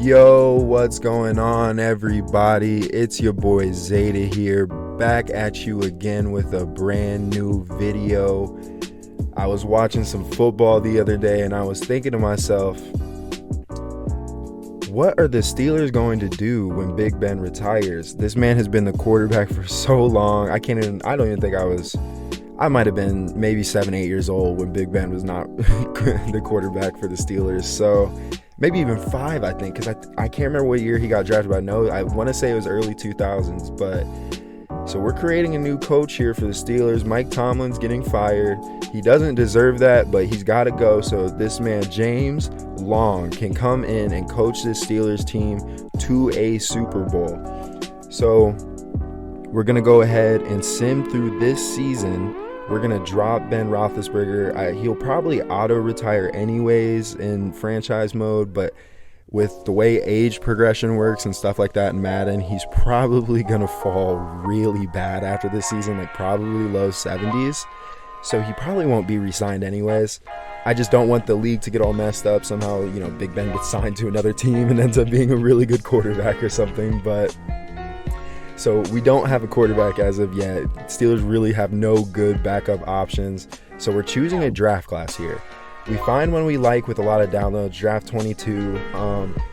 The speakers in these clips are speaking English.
Yo, what's going on, everybody? It's your boy Zeta here, back at you again with a brand new video. I was watching some football the other day and I was thinking to myself, what are the Steelers going to do when Big Ben retires? This man has been the quarterback for so long. I might have been maybe 7-8 years old when Big Ben was not the quarterback for the Steelers. So maybe even 5, I think, because I can't remember what year he got drafted, but I want to say it was early 2000s. But so we're creating a new coach here for the Steelers. Mike Tomlin's getting fired. He doesn't deserve that, but he's got to go. So this man, James Long, can come in and coach this Steelers team to a Super Bowl. So we're going to go ahead and sim through this season. We're going to drop Ben Roethlisberger. He'll probably auto-retire anyways in franchise mode, but with the way age progression works and stuff like that in Madden, he's probably going to fall really bad after this season, like probably low 70s. So he probably won't be re-signed anyways. I just don't want the league to get all messed up. Somehow, Big Ben gets signed to another team and ends up being a really good quarterback or something, but so we don't have a quarterback as of yet. Steelers really have no good backup options. So we're choosing a draft class here. We find one we like with a lot of downloads, draft 22.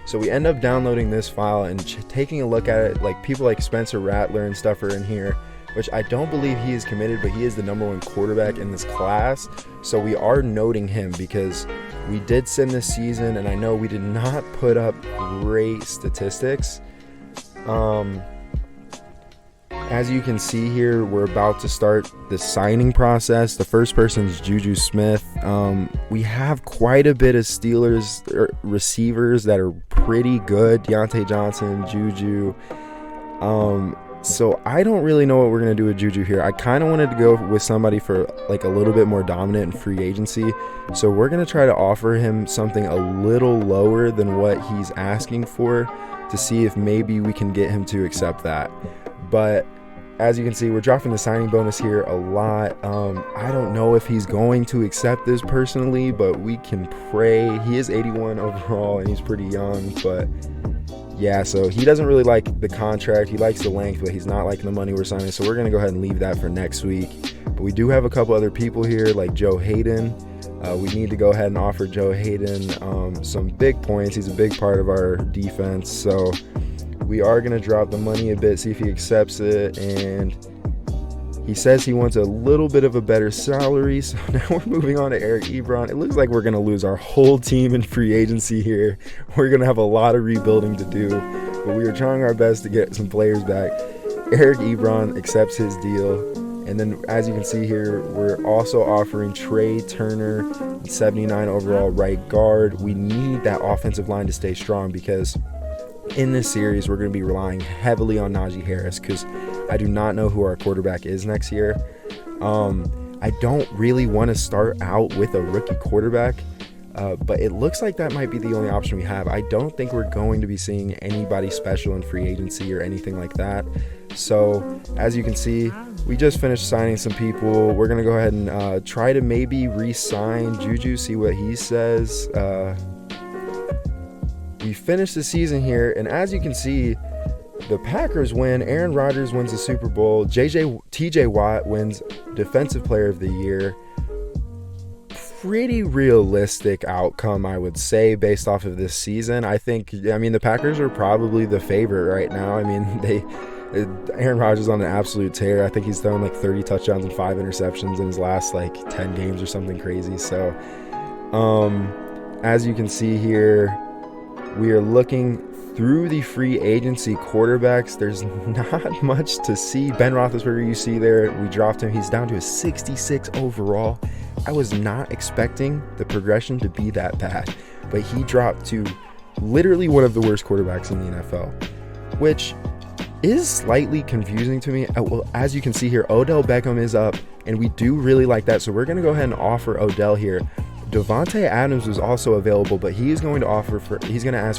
So we end up downloading this file and taking a look at it. Like people like Spencer Rattler and stuff are in here, which I don't believe he is committed, but he is the #1 quarterback in this class. So we are noting him because we did sim this season, and I know we did not put up great statistics. As you can see here, we're about to start the signing process. The first person is Juju Smith. We have quite a bit of Steelers receivers that are pretty good. Deontay Johnson, Juju. So I don't really know what we're going to do with Juju here. I kind of wanted to go with somebody for like a little bit more dominant in free agency. So we're going to try to offer him something a little lower than what he's asking for to see if maybe we can get him to accept that. But as you can see, we're dropping the signing bonus here a lot. I don't know if he's going to accept this personally, but we can pray. He is 81 overall and he's pretty young, but yeah, so he doesn't really like the contract. He likes the length, but he's not liking the money we're signing. So we're going to go ahead and leave that for next week. But we do have a couple other people here like Joe Hayden. We need to go ahead and offer Joe Hayden some big points. He's a big part of our defense. So we are going to drop the money a bit, see if he accepts it. And he says he wants a little bit of a better salary. So now we're moving on to Eric Ebron. It looks like we're going to lose our whole team in free agency here. We're going to have a lot of rebuilding to do. But we are trying our best to get some players back. Eric Ebron accepts his deal. And then as you can see here, we're also offering Trey Turner, 79 overall right guard. We need that offensive line to stay strong because in this series, we're going to be relying heavily on Najee Harris because I do not know who our quarterback is next year. I don't really want to start out with a rookie quarterback, but it looks like that might be the only option we have. I don't think we're going to be seeing anybody special in free agency or anything like that. So as you can see, we just finished signing some people. We're going to go ahead and try to maybe re-sign Juju, see what he says. We finished the season here, and as you can see, the Packers win. Aaron Rodgers wins the Super Bowl. TJ Watt wins Defensive Player of the Year. Pretty realistic outcome, I would say, based off of this season. The Packers are probably the favorite right now. Aaron Rodgers on an absolute tear. I think he's thrown like 30 touchdowns and 5 interceptions in his last 10 games or something crazy. So, as you can see here, we are looking through the free agency quarterbacks. There's not much to see. Ben Roethlisberger, you see there, we dropped him. He's down to a 66 overall. I was not expecting the progression to be that bad, but he dropped to literally one of the worst quarterbacks in the NFL, which is slightly confusing to me. Well, as you can see here, Odell Beckham is up, and we do really like that. So we're going to go ahead and offer Odell here. Devontae Adams was also available, but he's going to ask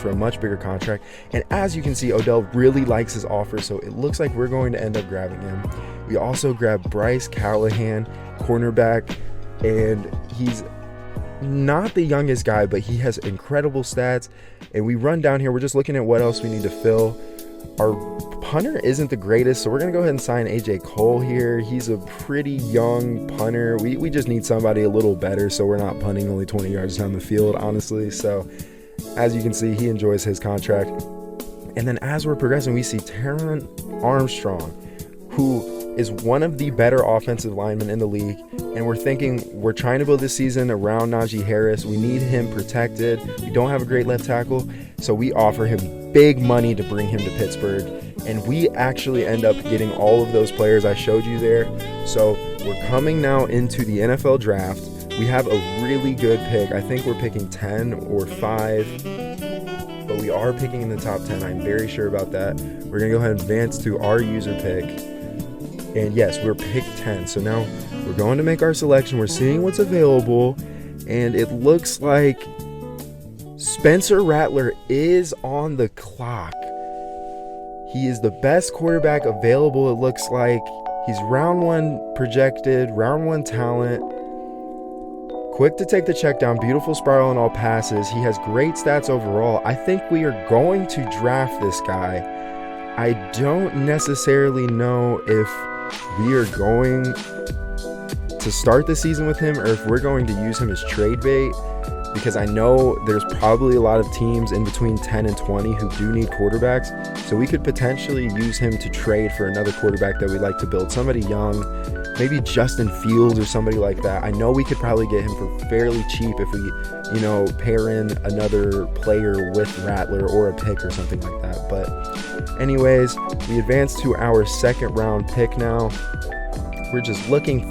for a much bigger contract. And as you can see, Odell really likes his offer, so it looks like we're going to end up grabbing him. We also grabbed Bryce Callahan, cornerback, and he's not the youngest guy, but he has incredible stats. And we run down here. We're just looking at what else we need to fill. Our punter isn't the greatest, so we're going to go ahead and sign AJ Cole here. He's a pretty young punter. We just need somebody a little better, so we're not punting only 20 yards down the field, honestly. So as you can see, he enjoys his contract. And then as we're progressing, we see Taron Armstrong, who is one of the better offensive linemen in the league. And we're trying to build this season around Najee Harris. We need him protected. We don't have a great left tackle, so we offer him big money to bring him to Pittsburgh. And we actually end up getting all of those players I showed you there. So we're coming now into the NFL draft. We have a really good pick. I think we're picking 10 or 5, but we are picking in the top 10. I'm very sure about that. We're going to go ahead and advance to our user pick. And yes, we're pick 10. So now we're going to make our selection. We're seeing what's available. And it looks like Spencer Rattler is on the clock. He is the best quarterback available, it looks like. He's round 1 projected, round 1 talent. Quick to take the check down, beautiful spiral in all passes. He has great stats overall. I think we are going to draft this guy. I don't necessarily know if we are going to start the season with him or if we're going to use him as trade bait, because I know there's probably a lot of teams in between 10 and 20 who do need quarterbacks. So we could potentially use him to trade for another quarterback that we'd like to build, somebody young, maybe Justin Fields or somebody like that. I know we could probably get him for fairly cheap if we, pair in another player with Rattler or a pick or something like that. But anyways, we advance to our second round pick now. We're just looking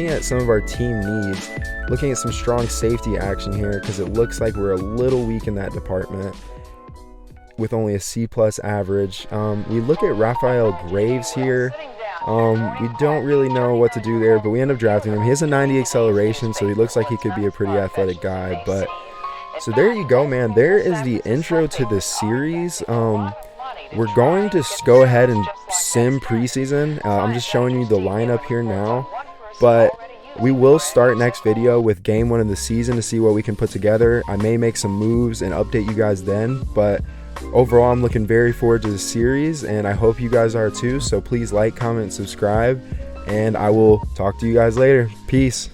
at some of our team needs, looking at some strong safety action here because it looks like we're a little weak in that department with only a C+ average. We look at Raphael Graves here. We don't really know what to do there, but we end up drafting him. He has a 90 acceleration, so he looks like he could be a pretty athletic guy. But so there you go, man. There is the intro to the series. We're going to go ahead and sim preseason. I'm just showing you the lineup here now, but we will start next video with game 1 of the season to see what we can put together. I may make some moves and update you guys then, but overall, I'm looking very forward to the series, and I hope you guys are too. So please like, comment, subscribe, and I will talk to you guys later. Peace.